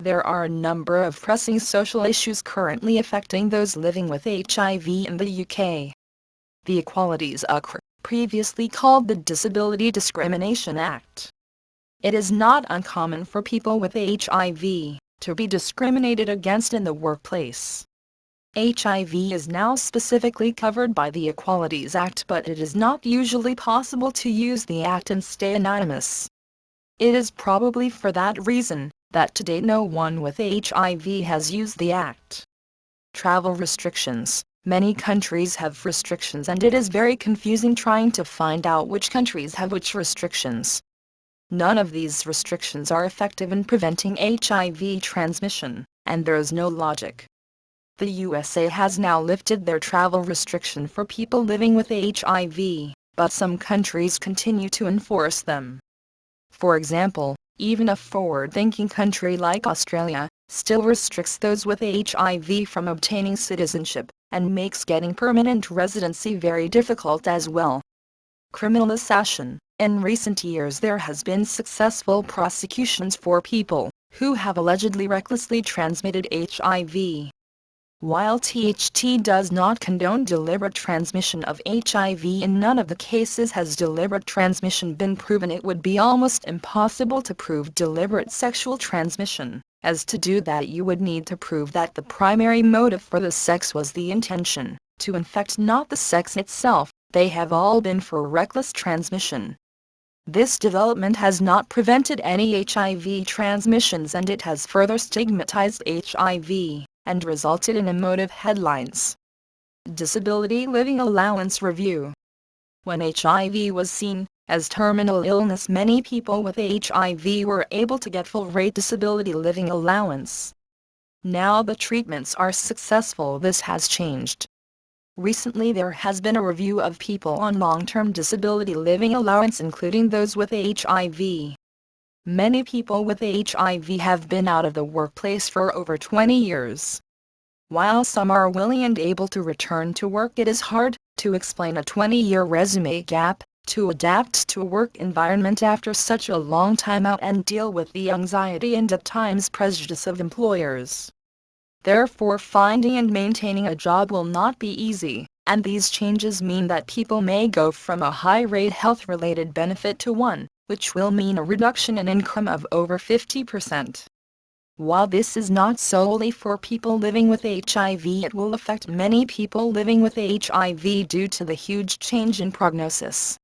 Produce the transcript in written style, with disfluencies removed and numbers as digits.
There are a number of pressing social issues currently affecting those living with HIV in the UK. The Equalities Act, previously called the Disability Discrimination Act. It is not uncommon for people with HIV to be discriminated against in the workplace. HIV is now specifically covered by the Equalities Act, but it is not usually possible to use the Act and stay anonymous. It is probably for that reason that to date no one with HIV has used the Act. Travel restrictions. Many countries have restrictions and it is very confusing trying to find out which countries have which restrictions. None of these restrictions are effective in preventing HIV transmission, and there is no logic. The USA has now lifted their travel restriction for people living with HIV, but some countries continue to enforce them. For example, even a forward-thinking country like Australia still restricts those with HIV from obtaining citizenship, and makes getting permanent residency very difficult as well. Criminal assassin. In recent years there has been successful prosecutions for people who have allegedly recklessly transmitted HIV. While THT does not condone deliberate transmission of HIV, in none of the cases has deliberate transmission been proven. It would be almost impossible to prove deliberate sexual transmission, as to do that you would need to prove that the primary motive for the sex was the intention to infect, not the sex itself. They have all been for reckless transmission. This development has not prevented any HIV transmissions, and it has further stigmatized HIV and resulted in emotive headlines. Disability Living Allowance Review. When HIV was seen as terminal illness, many people with HIV were able to get full-rate disability living allowance. Now the treatments are successful, this has changed. Recently there has been a review of people on long-term disability living allowance, including those with HIV. Many people with HIV have been out of the workplace for over 20 years. While some are willing and able to return to work, it is hard to explain a 20-year resume gap, to adapt to a work environment after such a long time out, and deal with the anxiety and at times prejudice of employers. Therefore, finding and maintaining a job will not be easy, and these changes mean that people may go from a high-rate health-related benefit to one which will mean a reduction in income of over 50%. While this is not solely for people living with HIV, it will affect many people living with HIV due to the huge change in prognosis.